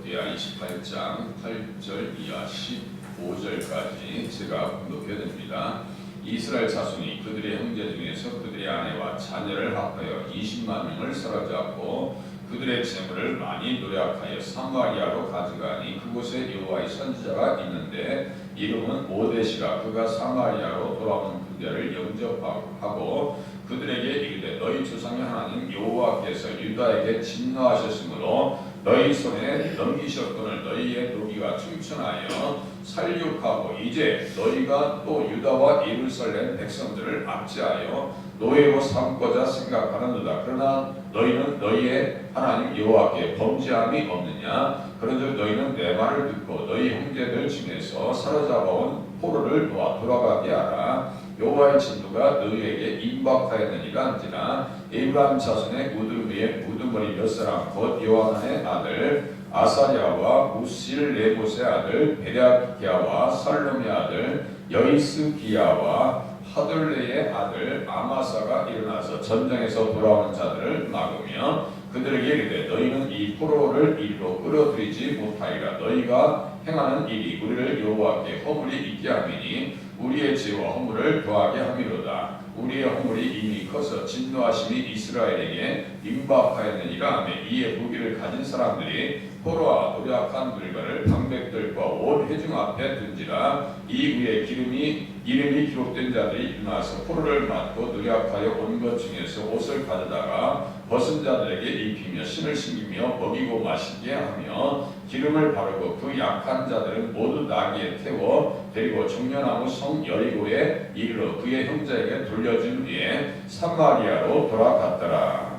에스겔서기야 28장 8절 이하 15절까지 제가 공독해 드립니다. 이스라엘 자손이 그들의 형제 중에서 그들의 아내와 자녀를 합하여 20만 명을 사로잡고 그들의 재물을 많이 노력하여 사마리아로 가져가니 그곳에 여호와의 선지자가 있는데 이름은 오데시라. 그가 사마리아로 돌아오는 그들을 영접하고 그들에게 이르되 너희 조상의 하나님 여호와께서 유다에게 진노하셨으므로 너희 손에 넘기셨거늘 너희의 노기가 충천하여 살육하고 이제 너희가 또 유다와 예루살렘 백성들을 압제하여 노예로 삼고자 생각하는도다. 그러나 너희는 너희의 하나님 여호와께 범죄함이 없느냐? 그런즉 너희는 내 말을 듣고 너희 형제들 중에서 사로잡아온 포로를 놓아 돌아가게 하라. 여호와의 진노가 너희에게 임박하였느니라 한지라. 에브라임 자손의 무덤 위에 우두머리 몇 사람 곧 요하난의 아들 아사랴와 우실레봇의 아들 베랴기야와 살롬의 아들 여이스기야와 하돌레의 아들 아마사가 일어나서 전쟁에서 돌아오는 자들을 막으며 그들에게 이르되 너희는 이 포로를 이리로 끌어들이지 못하리라. 너희가 행하는 일이 우리를 여호와께 허물이 있게 함이니 우리의 죄와 허물을 더하게 함이로다. 우리의 허물이 이미 커서 진노하심이 이스라엘에게 임박하였느니라 하며 이에 무기를 가진 사람들이 포로와 노력한 물건을 방백들과 온 회중 앞에 둔지라. 이 위에 이름이 기록된 자들이 일어나서 포로를 맞고 노력하여 온 것 중에서 옷을 가져다가 벗은 자들에게 입히며 신을 신기며 먹이고 마시게 하며 기름을 바르고 그 약한 자들은 모두 나귀에 태워 데리고 종려나무 성 여리고에 이르러 그의 형제에게 돌려준 뒤에 사마리아로 돌아갔더라.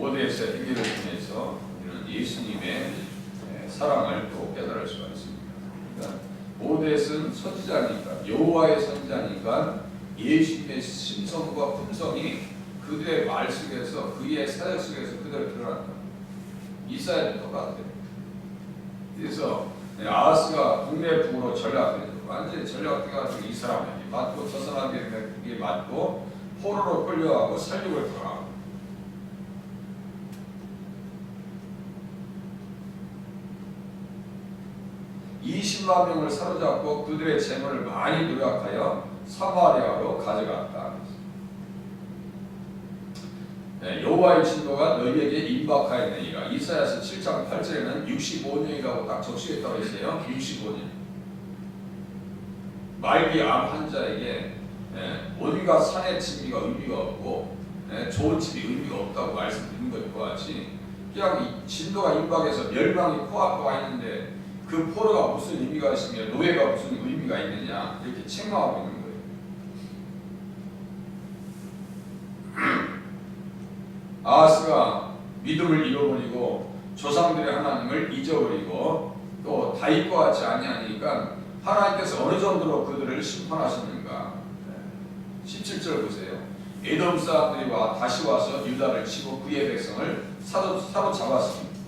오데스의 행기를 통해서 우리는 예수님의 사랑을 또 깨달을 수가 있습니다. 그러니까 오데스는 선지자니까 여호와의 선지자니까 예수님의 심성과 품성이 그들의 말 속에서 그의 사역 속에서 그대로 드러난다. 이사야도 똑같아요. 그래서 아하스가 북내풍으로 전략해서 완전히 전략해가지고 이 사람에게 맞고 저 사람에게 맞고 포로로 끌려가고 살육을 당하고 20만 명을 사로잡고 그들의 재물을 많이 노력하여 사마리아로 가져갔다. 여호와의 진노가 너희에게 임박하였느니라. 이사야서 7장 8절에는 65년이라고 딱 적시했다고 했어요. 65년. 말기 암 환자에게 온갖 산의 진미가 의미가 없고 좋은 집이 의미가 없다고 말씀드린 것과 같이 그냥 이 진노가 임박해서 멸망이 코앞에 와 있는데 그 포로가 무슨 의미가 있으며 노예가 무슨 의미가 있느냐 이렇게 책망하고 있는 거예요. 아하스가 믿음을 잃어버리고 조상들의 하나님을 잊어버리고 또 다윗과 같이 아니하니까 하나님께서 어느 정도로 그들을 심판하셨는가. 17절 보세요. 에돔 사람들이 다시 와서 유다를 치고 그의 백성을 사로잡았습니다.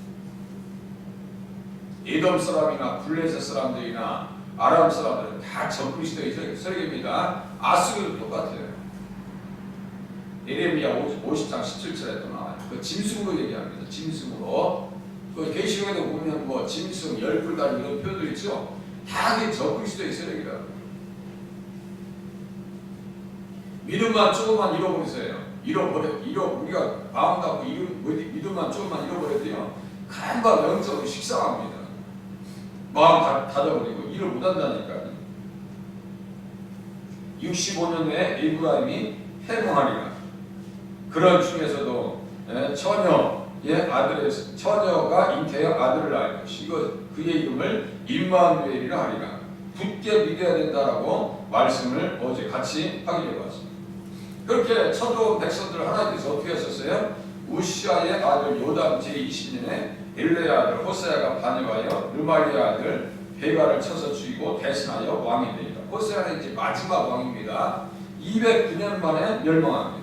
에돔 사람이나 블레셋 사람들이나 아람 사람들은 다 적그리스도의 세력입니다. 아수르도 똑같아요. 예레미야 50장 17절에 또 나와요. 그 짐승으로 얘기합니다. 짐승으로. 그 계시록에도 보면 뭐 짐승, 열불단 이런 표현들 있죠. 다 그게 적그리스도의 세력이라고. 믿음만 조금만 잃어버리세요. 우리가 마음 갖고 믿음만 조금만 잃어버려도요. 금방 영적으로 식상합니다. 마음 닫아버리고 일을 못한다니까요. 65년 후에 에브라임이 해몽하리라. 그런 중에서도 처녀가 잉태하여 아들을 낳을 것이고 그의 이름을 임마누엘이라 하리라. 굳게 믿어야 된다라고 말씀을 어제 같이 확인해 봤습니다. 그렇게 쳐들어온 백성들 하나님께서 어떻게 하셨어요? 우시아의 아들 요담 제20년에 엘레의 아들 호세아가 반역하여 르말리의 아들 베가를 쳐서 죽이고 대신하여 왕이 되니라. 호세아는 이제 마지막 왕입니다. 209년 만에 멸망합니다.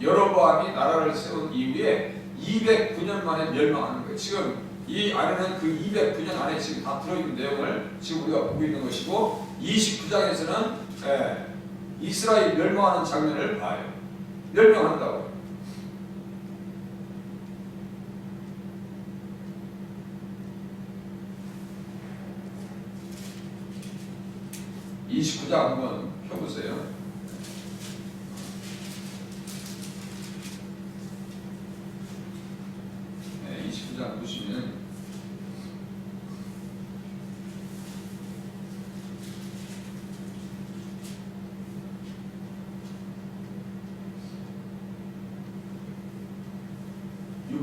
여로보암이 나라를 세운 이후에 209년 만에 멸망하는 거예요. 지금 이 안에는 그 209년 안에 지금 다 들어있는 내용을 지금 우리가 보고 있는 것이고 29장에서는 이스라엘 멸망하는 장면을 봐요. 멸망한다고. 29장 한번 펴보세요. 네, 29장 보시면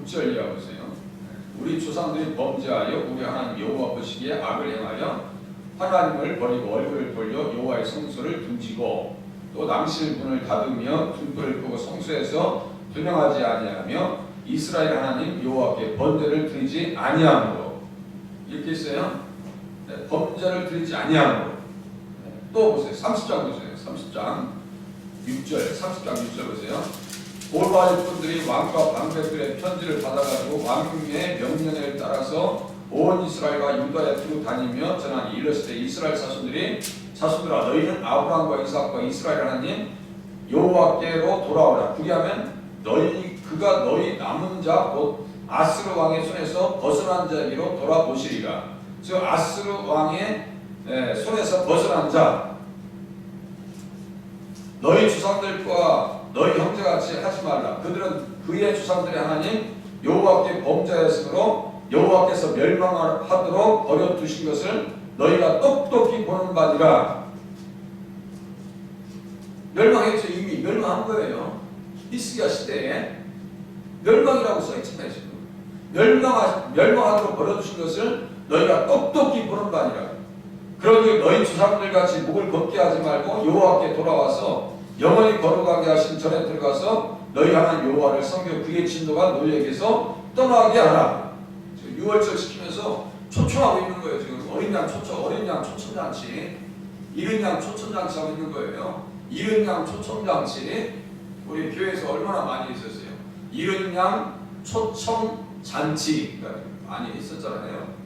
절 이하 보세요. 우리 조상들이 범죄하여 우리 하나님 여호와 보시기에 악을 행하여 하나님을 버리고 얼굴을 돌려 여호와의 성소를 등지고 또 낭실문을 닫으며 등불을 끄고 성소에서 분향하지 아니하며 이스라엘 하나님 여호와께 번제를 드리지 아니하므로 이렇게 있어요. 네, 범죄를 드리지 아니하므로. 네, 또 보세요. 30장 보세요. 30장 6절 30장 6절 보세요. 골바의 분들이 왕과 방백들의 편지를 받아가지고 왕의 명령에 따라서 온 이스라엘과 유다에 두루 다니며 전하니 이르시되 이스라엘 자손들아 너희는 아브라함과 이삭과 이스라엘 하나님 여호와께로 돌아오라. 그리하면 그가 너희 남은 자 곧 아스르 왕의 손에서 벗어난 자에게로 돌아보시리라. 즉 아스르 왕의 손에서 벗어난 자 너희 주상들과 너희 형제같이 하지 말라. 그들은 그의 주상들의 하나님 여호와께 범죄하였으므로 여호와께서 멸망하도록 버려두신 것을 너희가 똑똑히 보는 바니라. 멸망했죠. 이미 멸망한 거예요. 히스기야 시대에 멸망이라고 써있잖아요. 지금 멸망하도록 버려두신 것을 너희가 똑똑히 보는 바니라. 그러니 너희 주상들같이 목을 걷게 하지 말고 여호와께 돌아와서 영원히 거룩하게 하신 전에 들어가서 너희 하나님 여호와를 섬겨 그의 진노가 너희에게서 떠나게 하라. 지금 6월절 시키면서 초청하고 있는 거예요. 지금 어린 양 초청잔치, 이른 양 초청잔치 하고 있는 거예요. 이른 양 초청잔치 우리 교회에서 얼마나 많이 있었어요. 이른 양 초청잔치 많이 있었잖아요.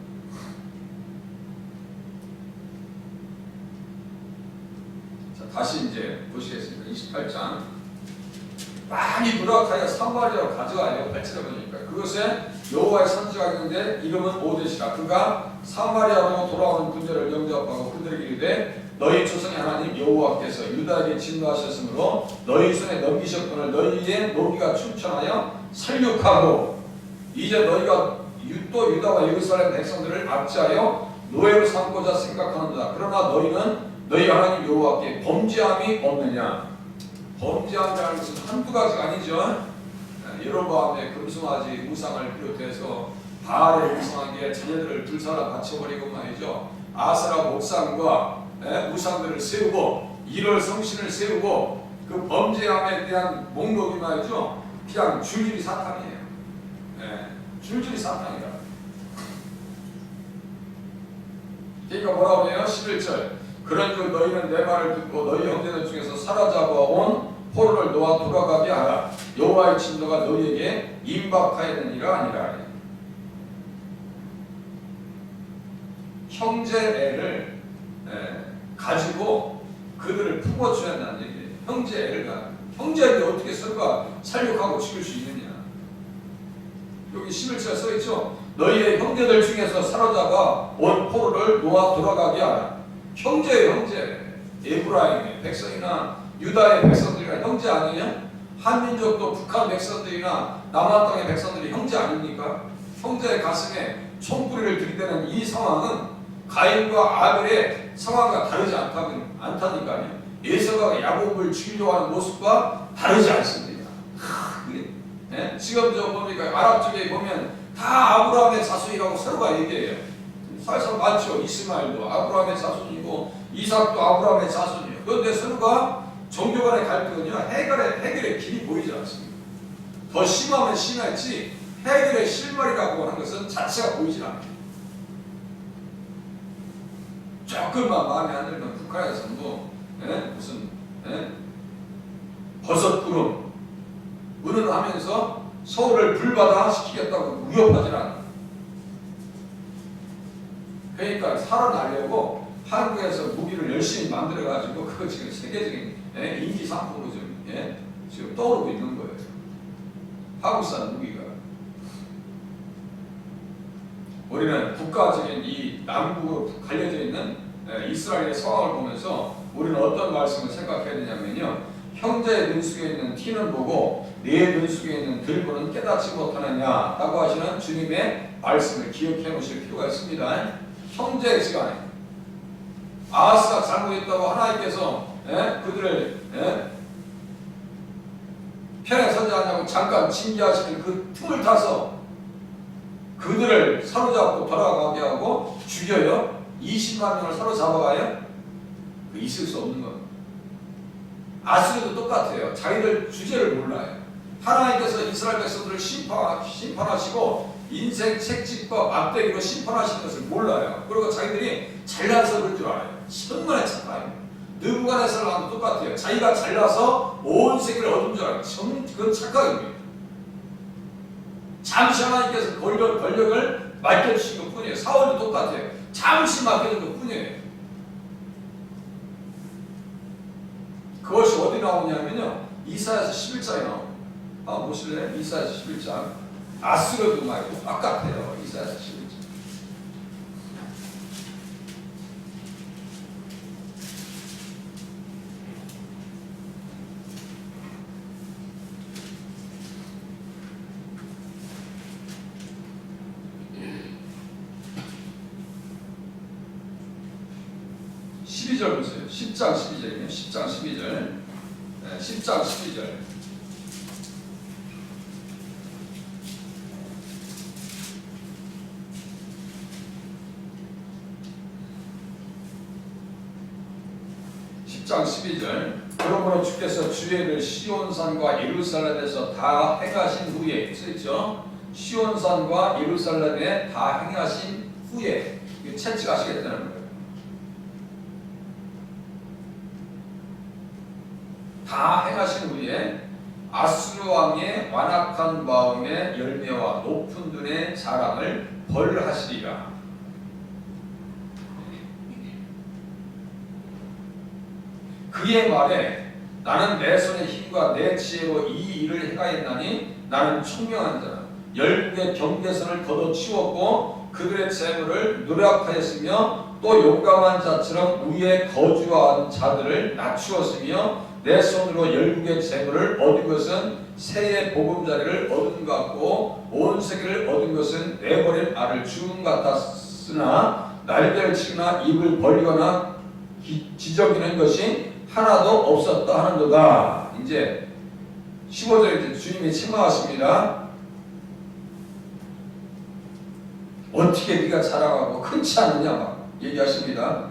다시 이제 보시겠습니다. 28장 많이 누락하여 사마리아로 가져가요. 8절에 보니까 그것에 여호와의 선지자가 있는데 이름은 오뎃이라. 그가 사마리아로 돌아오는 군대를 영접하고 그들에게 이르되 너희 조상의 하나님 여호와께서 유다에게 진노하셨으므로 너희 손에 넘기셨거늘 너희의 노기가 충천하여 살육하고 이제 너희가 또 유다와 예루살렘 백성들을 압제하여 노예로 삼고자 생각하는도다. 그러나 너희는 너희 하나님 여호와께 범죄함이 없느냐. 범죄함이라는 것은 한두 가지가 아니죠. 여로보암의 금송아지 우상을 비롯해서 바알의 우상에게 자녀들을 불살라 바쳐버리고 말이죠. 아세라 목상과 우상들을 세우고 이럴 성신을 세우고 그 범죄함에 대한 목록이 말이죠. 그냥 줄줄이 사탄이에요. 줄줄이 사탄이다. 그러니까 뭐라고 해요? 11절 그런즉 너희는 내 말을 듣고 너희 형제들 중에서 사로잡아온 포로를 놓아 돌아가게 하라. 여호와의 진노가 너희에게 임박하였느니라 아니라. 형제애를 가지고 그들을 품어줘야 한다는 얘기예요. 형제애를 형제애를 어떻게 서로가 살육하고 죽일 수 있느냐. 여기 11절에 써있죠. 너희의 형제들 중에서 사로잡아 온 포로를 놓아 돌아가게 하라. 형제예요. 형제. 에브라임의 백성이나 유다의 백성들이나 형제 아니냐? 한민족도 북한 백성들이나 남한 땅의 백성들이 형제 아닙니까? 형제의 가슴에 총구리를 들이대는 이 상황은 가인과 아벨의 상황과 다르지 않다니까요. 에서가 야곱을 죽이려고 하는 모습과 다르지 않습니다. 지금 저 보니까 아랍 쪽에 보면 다 아브라함의 자손이라고 서로가 얘기해요. 사실 많죠. 이스마엘도 아브라함의 자손이고 이삭도 아브라함의 자손이에요. 그런데 서로가 종교 간의 갈등은요. 해결의 길이 보이지 않습니다. 더 심하면 심했지 해결의 실마리라고 하는 것은 자체가 보이지 않아요. 조금만 마음에 안 들면 북한에서 무슨 버섯구름 운운하면서 서울을 불바다 시키겠다고 위협하지 않아요. 그러니까 살아나려고 한국에서 무기를 열심히 만들어가지고 그거 지금 세계적인 인기 상품으로 지금 떠오르고 있는 거예요. 한국산 무기가. 우리는 국가적인 이 남북으로 갈려져 있는 이스라엘의 상황을 보면서 우리는 어떤 말씀을 생각해야 되냐면요. 형제의 눈 속에 있는 티는 보고 내 눈 속에 있는 들보는 깨닫지 못하느냐라고 하시는 주님의 말씀을 기억해 놓으실 필요가 있습니다. 형제 시간에 아하스가 잘못했다고 하나님께서 그들을 편에 서지 않냐고 잠깐 징계하시는 그 틈을 타서 그들을 사로잡고 돌아가게 하고 죽여요. 20만 명을 사로잡아가요. 있을 수 없는 겁니다. 아수르도 똑같아요. 자기들 주제를 몰라요. 하나님께서 이스라엘 백성들을 심판하시고 인생 책찍과 막대기로 심판하시는 것을 몰라요. 그리고 자기들이 잘나서 그럴 줄 알아요. 천만에 착각해요. 느부갓네살랑도 똑같아요. 자기가 잘나서 온 세계를 얻은 줄 알아요. 그건 착각입니다. 잠시 하나님께서 권력을 맡겨주신 것 뿐이에요. 사울도 똑같아요. 잠시 맡겨준 것 뿐이에요. 그것이 어디 나오냐면요. 이사야서 11장에 나옵니다. 한번 보실래요? 이사야서 11장. 아수르도 말고 똑같아요. 이사야서 11장. (12절) 보세요. 10장 12절이네요. 10장 12절. 10장 12절. (10장 12절) 그러므로 주께서 주의를 시온산과 예루살렘에서 다 행하신 후에 쓰였죠. 시온산과 예루살렘에 다 행하신 후에 채찍하시겠다는 거예요. 다 행하신 후에 아수르 왕의 완악한 마음의 열매와 높은 눈의 자랑을 벌하시리라. 그의 말에 나는 내 손의 힘과 내 지혜로 이 일을 행하였나니 나는 총명한 자라. 열국의 경계선을 걷어치웠고 그들의 재물을 누락하였으며 또 용감한 자처럼 위에 거주한 자들을 낮추었으며 내 손으로 열국의 재물을 얻은 것은 새의 보금자리를 얻은 것 같고 온 세계를 얻은 것은 내버린 알을 주운 것 같았으나 날개를 치거나 입을 벌리거나 지저귀는 것이 하나도 없었다 하는도다. 이제 15절에 주님이 책망하십니다. 어떻게 네가 자랑하고 큰치 않느냐 막 얘기하십니다.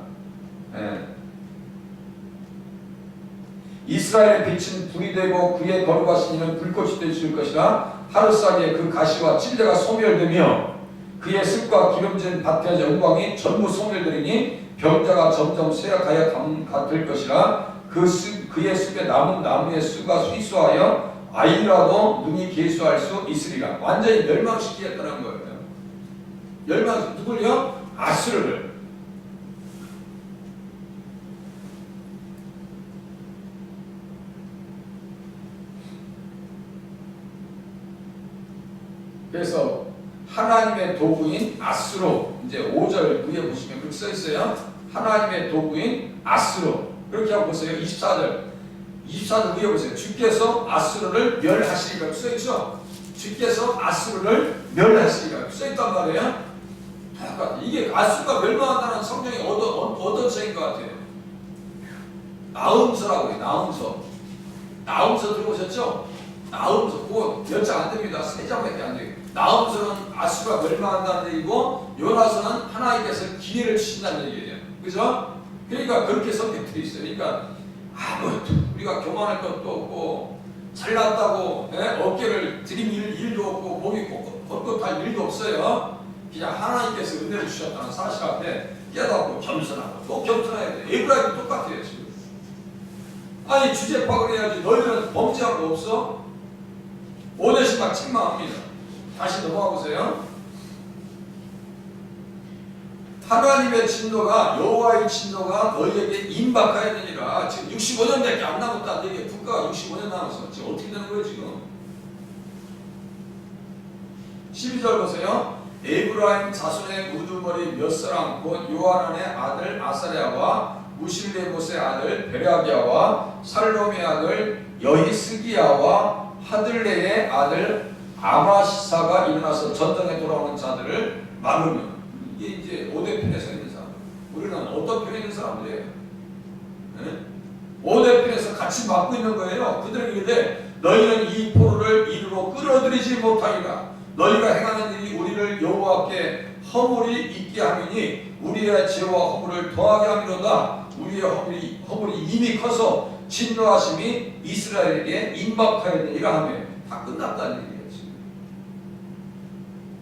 이스라엘의 빛은 불이 되고 그의 거룩하신 이는 불꽃이 되실 것이라. 하루사이에 그 가시와 찔레가 소멸되며 그의 습과 기름진 밭의 영광이 전부 소멸되리니 병자가 점점 쇠약하여 같을 것이라. 그의 숲에 남은 나무의 수가 휘수하여 아이라도 눈이 계수할 수 있으리라. 완전히 멸망시키겠다는 거예요. 누굴요? 아수르를. 그래서 하나님의 도구인 아수르, 이제 5절 위에 보시면 그렇게 써 있어요. 하나님의 도구인 아수르. 그렇게 한번 보세요. 24절 위에 보세요. 주께서 아수르를 멸하시리라 써 있죠. 주께서 아수르를 멸하시리라 써 있단 말이에요. 이게 아수르가 멸망한다는 성경이 어떤 책인 것 같아요? 나음서라고 해요. 나음서 들어보셨죠? 나음서 그거 몇 장 안 됩니다. 3장밖에 안 돼요. 나음서는 아수르가 멸망한다는 얘기고 요나서는 하나님께서 기회를 주신다는 얘기예요. 그죠? 그러니까 그렇게 성경되어 있어요. 그러니까 우리가 교만할 것도 없고 잘났다고 어깨를 들이밀 일도 없고 목이 꼿꼿할 일도 없어요. 그냥 하나님께서 은혜를 주셨다는 사실 앞에 깨닫고 겸손하고 또 겸손해야 돼. 에브라임도 똑같아요. 지금. 아니 주제 파악을 해야지. 너희들은 범죄한 거 없어? 오네시마 책망합니다. 다시 넘어가 보세요. 하나님의 진노가 여호와의 진노가 너희에게 임박하였느니라. 지금 65년밖에 안 남았다는 얘기예요. 국가가 65년 남았어. 지금 어떻게 되는 거예요 지금? 12절 보세요. 에브라임 자손의 우두머리 몇 사람 곧 요하난의 아들 아사랴와 무실레못의 아들 베라비아와 살롬의 아들 여히스기야와 하들레의 아들 아마시사가 일어나서 전장에 돌아오는 자들을 막으며. 이게 이제 5대 편에 서 있는 사람. 우리는 어떤 편에 있는 사람들이에요? 네? 5대 편에서 같이 막고 있는 거예요. 그들에게 이르되 너희는 이 포로를 이리로 끌어들이지 못하리라. 너희가 행하는 일이 우리를 여호와께 허물이 있게 하미니 우리의 죄와 허물을 더하게 하미로다. 우리의 허물이 이미 커서 진노하심이 이스라엘에게 임박하였느니라 하며. 다 끝났다는 얘기예요. 지금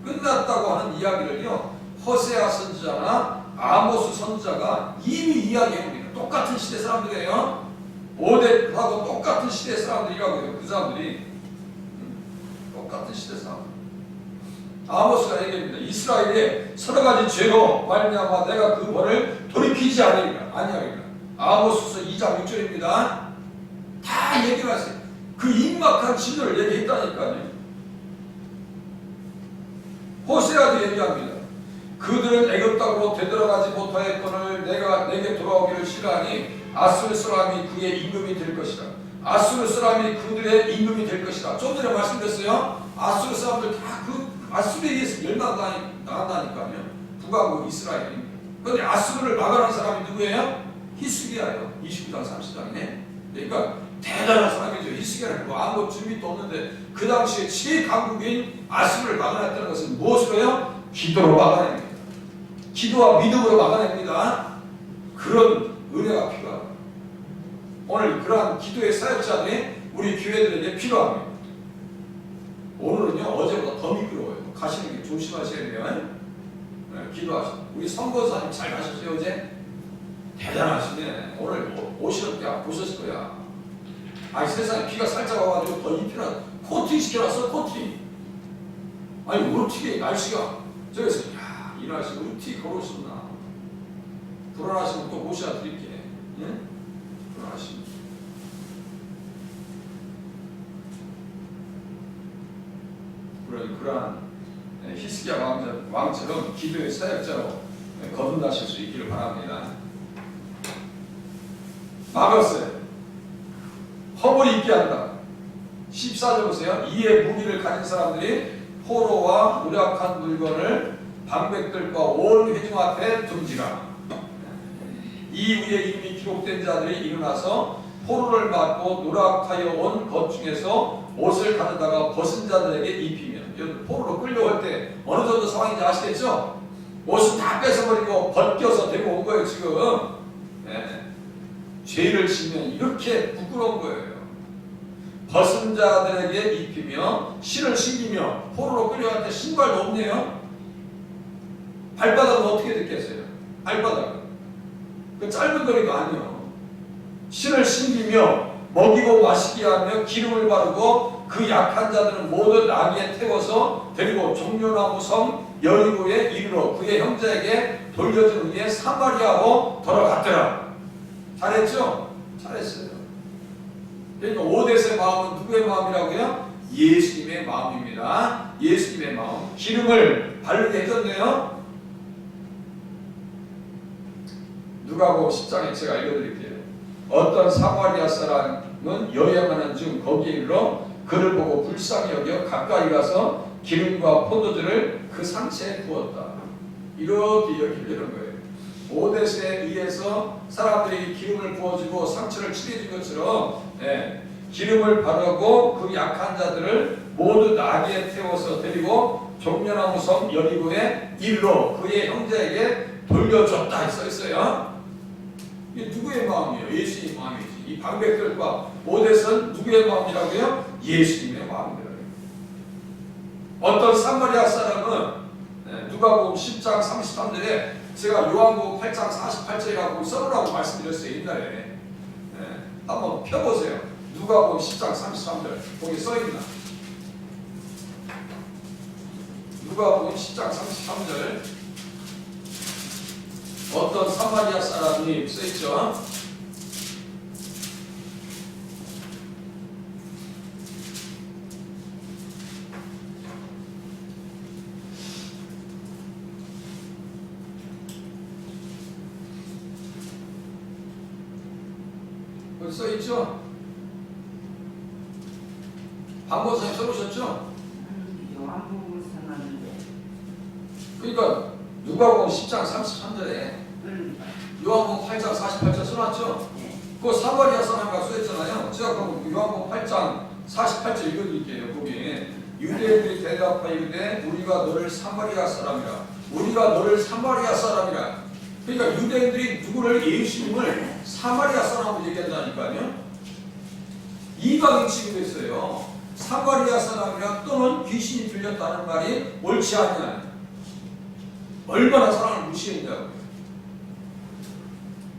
끝났다고 하는 이야기를요, 호세아 선지자나 아모스 선지자가 이미 이야기합니다. 똑같은 시대 사람들이에요. 5대하고 똑같은 시대 사람들이라고요. 그 사람들이 똑같은 시대 사람들. 아모스가 얘기합니다. 이스라엘의 서로 가지 죄로 말미암아 내가 그 벌을 돌이키지 아니하리라. 아모스서 2장 6절입니다. 다 얘기하세요. 그 임박한 진노를 얘기했다니까요. 호세아도 얘기합니다. 그들은 애굽 땅으로 되돌아가지 못하였거늘 내가 내게 돌아오기를 싫어하니 아수르 사람이 그의 임금이 될 것이라. 아수르 사람이 그들의 임금이 될 것이라. 좀 전에 말씀드렸어요. 아수르 사람들 다 그 아수르에 의해서 멸망당한다니까요. 북왕국 이스라엘입니다. 그런데 아수르를 막아낸 사람이 누구예요? 히스기야예요. 29장 30장이네. 그러니까 대단한 사람이죠. 히스기야는 뭐 아무 준비도 없는데 그 당시에 최강국인 아수르를 막아냈다는 것은 무엇으로요? 기도로 막아냅니다. 기도와 믿음으로 막아냅니다. 그런 은혜가 필요합니다. 오늘 그러한 기도의 사역자들이 우리 교회들에게 필요합니다. 오늘은요, 어제보다 더 미끄러워요. 가시는 게 조심하셔야 돼요. 네, 기도하시고. 우리 선거사님 잘 가셨어요, 어제? 대단하시네. 오늘 오시는 때 보셨을 거야. 아니, 세상에 비가 살짝 와가지고 더 입히나, 코팅 시켜놨어, 코팅. 아니, 어떻게 날씨가, 저기서, 야, 이 날씨 어떻게 걸으셨나. 불안하시면 또 모셔 드릴게. 예? 불안하시면. 그러한 히스기야 왕처럼 기도의 사역자로 거듭나실 수 있기를 바랍니다. 막았어요. 허물이 있게 한다. 14절 보세요. 이에 무기를 가진 사람들이 포로와 노력한 물건을 방백들과 온 회중 앞에 던지라. 이 위에 이름이 기록된 자들이 일어나서 포로를 맞고 노력하여 온 것 중에서 옷을 가져다가 벗은 자들에게 입히며. 포로로 끌려올 때 어느 정도 상황인지 아시겠죠? 옷을 다 뺏어버리고 벗겨서 데리고 온 거예요 지금. 네. 죄를 지면 이렇게 부끄러운 거예요. 벗은 자들에게 입히며 실을 신기며. 포로로 끌려갈 때 신발도 없네요. 발바닥은 어떻게 됐겠어요? 발바닥은 그 짧은 거리도 아니요. 실을 신기며 먹이고 마시게 하며 기름을 바르고 그 약한 자들은 모두 나귀에 태워서 데리고 종려나무 성 여리고에 이르러 그의 형제에게 돌려준 후에 사마리아로 돌아갔더라. 잘했죠? 잘했어요. 그러니까 오데스의 마음은 누구의 마음이라고요? 예수님의 마음입니다. 예수님의 마음. 기름을 바르게 해줬네요. 누가복음 10장에 제가 읽어드릴게요. 어떤 사마리아 사람은 여행하는 중 거기에 이르러 그를 보고 불쌍히 여겨 가까이 가서 기름과 포도주를 그 상체에 부었다. 이렇게 여기려는 거예요. 오데스에 의해서 사람들이 기름을 부어주고 상처를 치료해준 것처럼 기름을 바르고 그 약한 자들을 모두 나귀에 태워서 데리고 종려나무 섬 여리고에 이르러 그의 형제에게 돌려줬다 써 있어요. 이게 누구의 마음이에요? 예수님의 마음이지. 이 방백들과 오데스는 누구의 마음이라고요? 예수님의 마음이라고요. 어떤 사마리아 사람은 누가복음 10장 33절에 제가 요한복음 8장 48절이라고 써보라고 말씀드렸어요. 옛날에. 한번 펴보세요. 누가복음 10장 33절 거기 써있나? 누가복음 10장 33절 어떤 사마리아 사람이 써있죠. 여기 써 있죠? 박모선생님 써보셨죠? 요한복음 써놨는데. 그러니까 누가복음 10장 33절에 요한복음 8장 48절 써놨죠? 네. 그 사마리아 사람과 써있잖아요. 제가 그럼 요한복음 8장 48절 읽어드릴게요. 거기에 유대인들이 대답하여 이르되 우리가 너를 사마리아 사람이라. 우리가 너를 사마리아 사람이라. 그러니까 유대인들이 누구를 예수님을 사마리아 사람으로 얘기한다니까요. 이방인 취급했어요. 사마리아 사람이라 또는 귀신이 들렸다는 말이 옳지 않냐. 얼마나 사람을 무시했냐고요.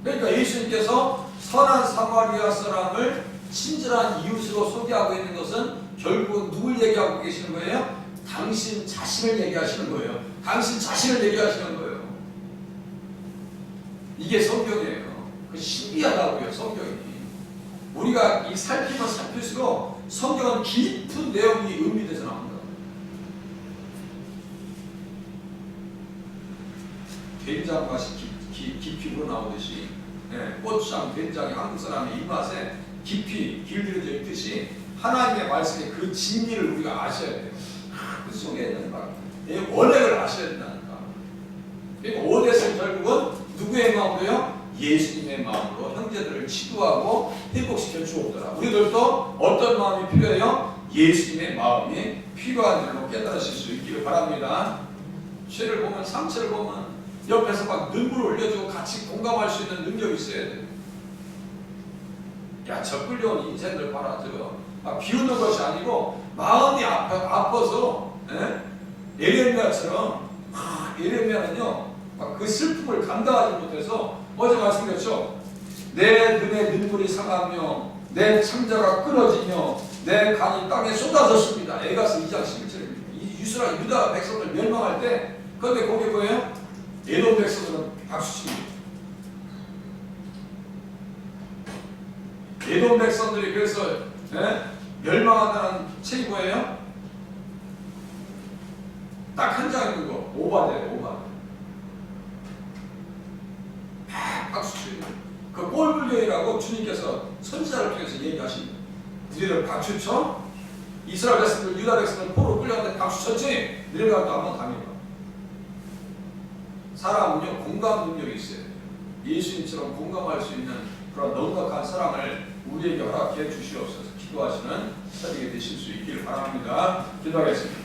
그러니까 예수님께서 선한 사마리아 사람을 친절한 이웃으로 소개하고 있는 것은 결국 누굴 얘기하고 계시는 거예요? 당신 자신을 얘기하시는 거예요. 당신 자신을 얘기하시는 거예요. 이게 성경이에요. 그 신비하다고요, 성경이. 우리가 이 살피면 살필수록 성경은 깊은 내용이 의미돼서 나옵니다. 된장맛이 깊이 우러나오듯이, 고추장, 된장이 한국 사람의 입맛에 깊이 길들여져 있듯이 하나님의 말씀의 그 진리를 우리가 아셔야 돼요. 그 속에 있는 원액을 아셔야 된다니까. 그러니까 오대는 결국은 누구의 마음으로요? 예수님의 마음으로 형제들을 치유하고 회복시켜 주옵더라. 우리들도 어떤 마음이 필요해요? 예수님의 마음이 필요한 줄로 깨달으실 수 있기를 바랍니다. 죄를 보면, 상처를 보면 옆에서 막 눈물을 흘려주고 같이 공감할 수 있는 능력이 있어야 돼요. 야, 저 끌려온 인생들 봐라. 저거 비웃는 것이 아니고 마음이 아파서, 에레미야처럼, 에레미야는요 그 슬픔을 감당하지 못해서 어제 말씀드렸죠. 내 눈에 눈물이 상하며 내 창자가 끊어지며 내 간이 땅에 쏟아졌습니다. 에가서 2장 11절입니다. 유다 백성들 멸망할 때, 그런데 거기 뭐예요? 에돔 백성들은 박수칩니다. 에돔 백성들이 그래서 멸망한다는 책이 뭐예요? 딱 한 장 있는 거, 오바데요, 오바데. 박수칩니다. 그 꼴불교이라고 주님께서 선지자를 통해서 얘기하십니다. 너희들 박수 쳐? 이스라엘 백성들, 유다 백성들 포로 끌려갔는데 박수 쳤지? 너희가 또 한번 당해봐. 사람은요 공감 능력이 있어요. 예수님처럼 공감할 수 있는 그런 넉넉한 사랑을 우리에게 허락해 주시옵소서. 기도하시는 설교가 되실 수 있기를 바랍니다. 기도하겠습니다.